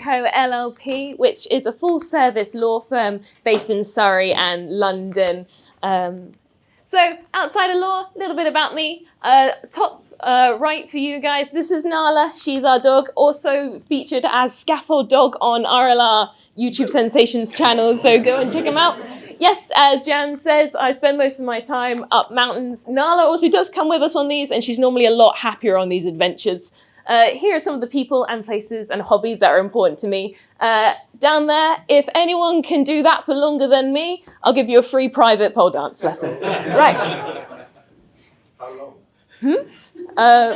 Co LLP, which is a full-service law firm based in Surrey and London. So outside of law, a little bit about me. Top right for you guys, this is Nala. She's our dog, also featured as Scaffold Dog on RLR YouTube Sensations channel, so go and check him out. Yes, as Jan says, I spend most of my time up mountains. Nala also does come with us on these, and she's normally a lot happier on these adventures. Here are some of the people and places and hobbies that are important to me. Down there, if anyone can do that for longer than me, I'll give you a free private pole dance lesson. Right. How long?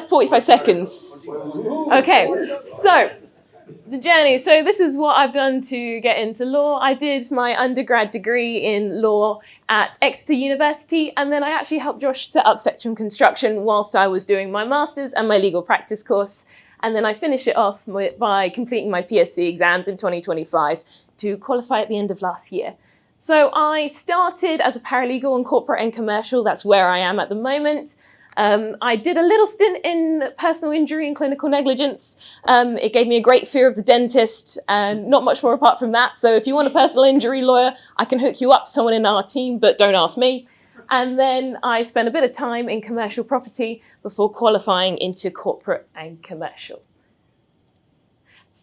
45 seconds. Okay, so the journey. So this is what I've done to get into law. I did my undergrad degree in law at Exeter University, and then I actually helped Josh set up Fetcham Construction whilst I was doing my master's and my legal practice course. And then I finished it off by completing my PSC exams in 2025 to qualify at the end of last year. So I started as a paralegal in corporate and commercial. That's where I am at the moment. I did a little stint in personal injury and clinical negligence. It gave me a great fear of the dentist and not much more apart from that. So if you want a personal injury lawyer, I can hook you up to someone in our team, but don't ask me. And then I spent a bit of time in commercial property before qualifying into corporate and commercial.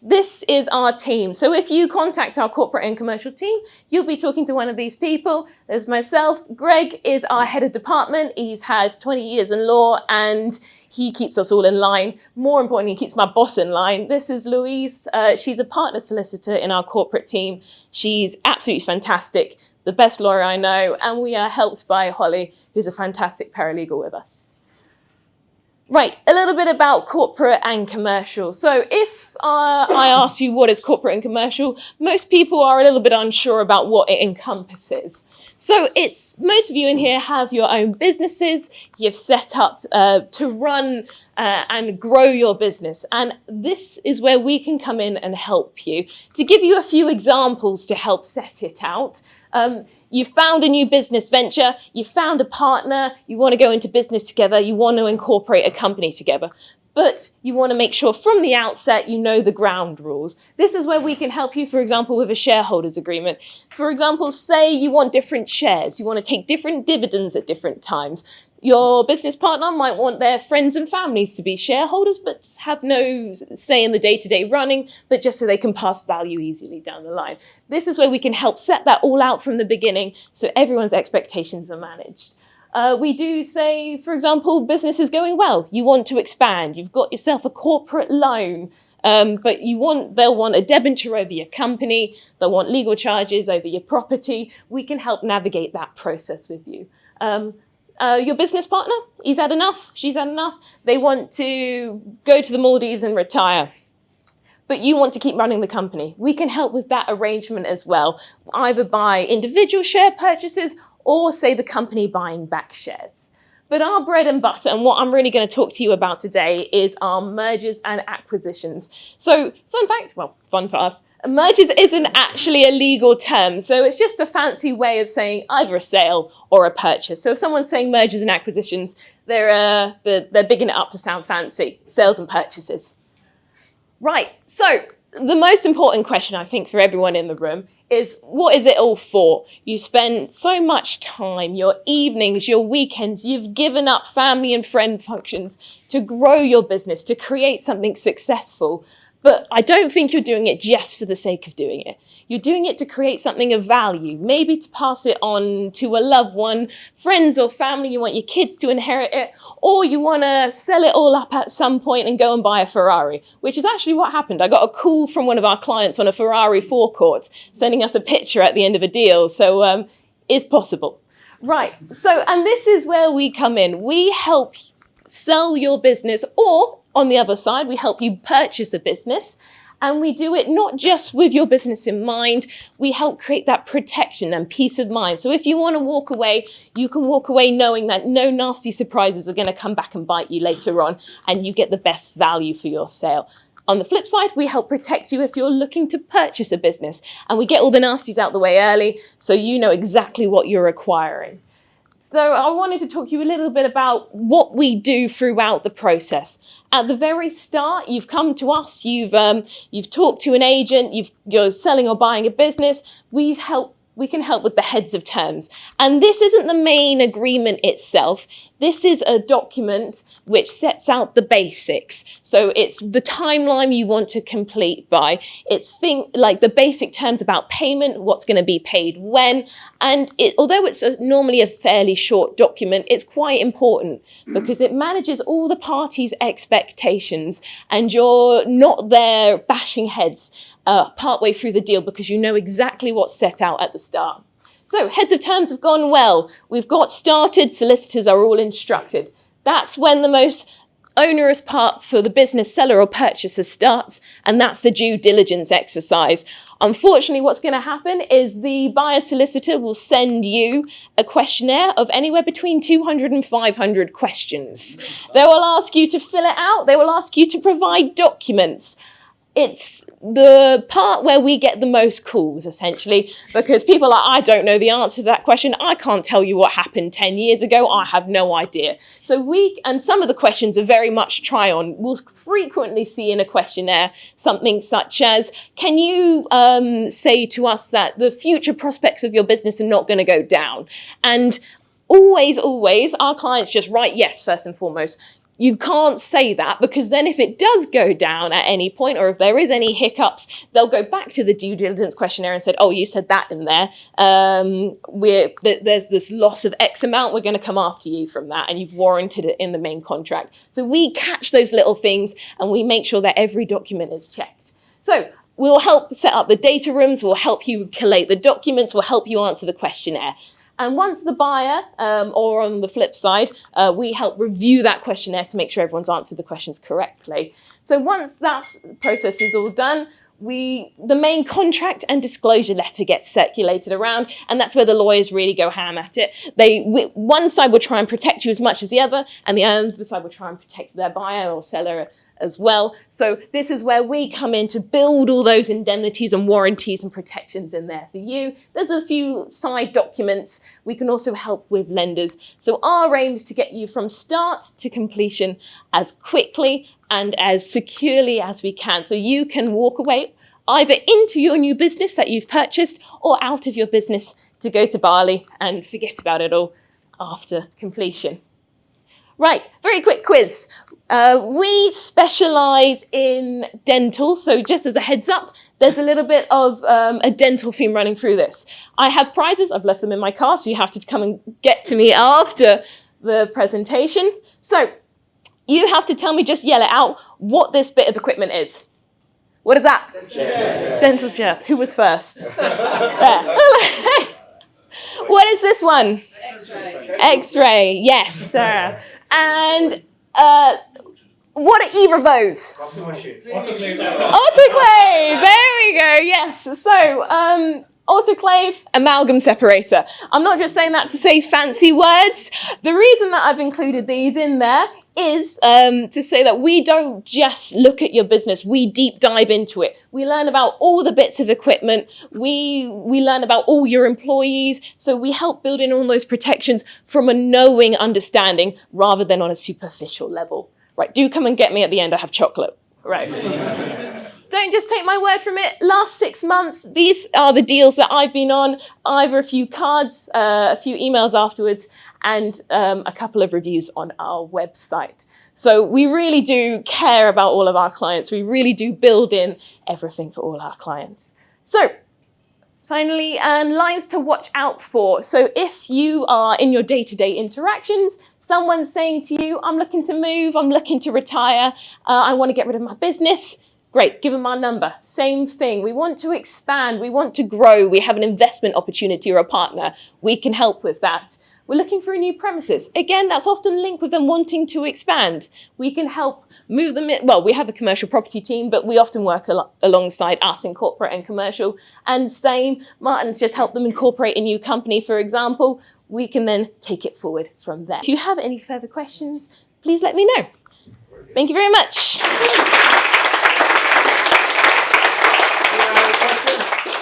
This is our team. So if you contact our corporate and commercial team, you'll be talking to one of these people. There's myself. Greg is our head of department. He's had 20 years in law and he keeps us all in line. More importantly, he keeps my boss in line. This is Louise. She's a partner solicitor in our corporate team. She's absolutely fantastic, the best lawyer I know. And we are helped by Holly, who's a fantastic paralegal with us. Right, a little bit about corporate and commercial. So if I ask you what is corporate and commercial, most people are a little bit unsure about what it encompasses. So most of you in here have your own businesses, you've set up to run and grow your business. And this is where we can come in and help you. To give you a few examples to help set it out, you found a new business venture, you found a partner, you want to go into business together, you want to incorporate a company together. But you want to make sure from the outset you know the ground rules. This is where we can help you, for example, with a shareholders agreement. For example, say you want different shares, you want to take different dividends at different times. Your business partner might want their friends and families to be shareholders, but have no say in the day-to-day running, but just so they can pass value easily down the line. This is where we can help set that all out from the beginning so everyone's expectations are managed. We do say, for example, business is going well. You want to expand. You've got yourself a corporate loan, but they'll want a debenture over your company. They'll want legal charges over your property. We can help navigate that process with you. Your business partner, he's had enough, she's had enough. They want to go to the Maldives and retire, but you want to keep running the company. We can help with that arrangement as well, either by individual share purchases or say the company buying back shares. But our bread and butter, and what I'm really going to talk to you about today, is our mergers and acquisitions. So, fun for us, mergers isn't actually a legal term. So it's just a fancy way of saying either a sale or a purchase. So if someone's saying mergers and acquisitions, they're bigging it up to sound fancy, sales and purchases. Right, so the most important question, I think, for everyone in the room is, what is it all for? You spend so much time, your evenings, your weekends, you've given up family and friend functions to grow your business, to create something successful. But I don't think you're doing it just for the sake of doing it. You're doing it to create something of value, maybe to pass it on to a loved one, friends or family. You want your kids to inherit it, or you want to sell it all up at some point and go and buy a Ferrari, which is actually what happened. I got a call from one of our clients on a Ferrari forecourt, sending us a picture at the end of a deal. So it's possible. Right, and this is where we come in. We help sell your business, or on the other side, we help you purchase a business, and we do it not just with your business in mind. We help create that protection and peace of mind. So if you want to walk away, you can walk away knowing that no nasty surprises are going to come back and bite you later on, and you get the best value for your sale. On the flip side, we help protect you if you're looking to purchase a business, and we get all the nasties out the way early so you know exactly what you're acquiring. So I wanted to talk to you a little bit about what we do throughout the process. At the very start, you've come to us, you've talked to an agent, you're selling or buying a business. We can help with the heads of terms. And this isn't the main agreement itself. This is a document which sets out the basics. So it's the timeline you want to complete by. It's like the basic terms about payment, what's going to be paid when. And although it's normally a fairly short document, it's quite important because it manages all the parties' expectations, and you're not there bashing heads partway through the deal because you know exactly what's set out at the start. So heads of terms have gone well. We've got started, solicitors are all instructed. That's when the most onerous part for the business seller or purchaser starts, and that's the due diligence exercise. Unfortunately, what's going to happen is the buyer solicitor will send you a questionnaire of anywhere between 200 and 500 questions. They will ask you to fill it out. They will ask you to provide documents. It's the part where we get the most calls, essentially, because people are like, I don't know the answer to that question. I can't tell you what happened 10 years ago. I have no idea. So and some of the questions are very much try on. We'll frequently see in a questionnaire something such as, can you say to us that the future prospects of your business are not going to go down? And always, our clients just write yes, first and foremost. You can't say that because then if it does go down at any point or if there is any hiccups, they'll go back to the due diligence questionnaire and said, oh, you said that in there. There's this loss of X amount. We're going to come after you from that, and you've warranted it in the main contract. So we catch those little things and we make sure that every document is checked. So we'll help set up the data rooms. We'll help you collate the documents. We'll help you answer the questionnaire. And once the buyer, or on the flip side, we help review that questionnaire to make sure everyone's answered the questions correctly. So once that process is all done, the main contract and disclosure letter gets circulated around, and that's where the lawyers really go ham at it. One side will try and protect you as much as the other, and the other side will try and protect their buyer or seller as well. So this is where we come in to build all those indemnities and warranties and protections in there for you. There's a few side documents. We can also help with lenders. So our aim is to get you from start to completion as quickly and as securely as we can. So you can walk away either into your new business that you've purchased or out of your business to go to Bali and forget about it all after completion. Right, very quick quiz. We specialise in dental, so just as a heads up, there's a little bit of a dental theme running through this. I have prizes, I've left them in my car, so you have to come and get to me after the presentation. So you have to tell me, just yell it out, what this bit of equipment is. What is that? Dental chair. Who was first? There. What is this one? X-ray. X-ray, yes, sir. And what are either of those? Autoclave. There we go. Yes. So autoclave, amalgam separator. I'm not just saying that to say fancy words. The reason that I've included these in there is to say that we don't just look at your business, we deep dive into it. We learn about all the bits of equipment, we learn about all your employees, so we help build in all those protections from a knowing understanding rather than on a superficial level. Right, do come and get me at the end, I have chocolate. Right. Don't just take my word from it. Last 6 months, these are the deals that I've been on. Either a few cards, a few emails afterwards, and a couple of reviews on our website. So we really do care about all of our clients. We really do build in everything for all our clients. So finally, lines to watch out for. So if you are in your day-to-day interactions, someone's saying to you, I'm looking to move, I'm looking to retire, I want to get rid of my business. Great, give them our number. Same thing. We want to expand. We want to grow. We have an investment opportunity or a partner. We can help with that. We're looking for a new premises. Again, that's often linked with them wanting to expand. We can help move them in. Well, we have a commercial property team, but we often work alongside us in corporate and commercial. And same, Martin's just helped them incorporate a new company, for example. We can then take it forward from there. If you have any further questions, please let me know. Thank you very much.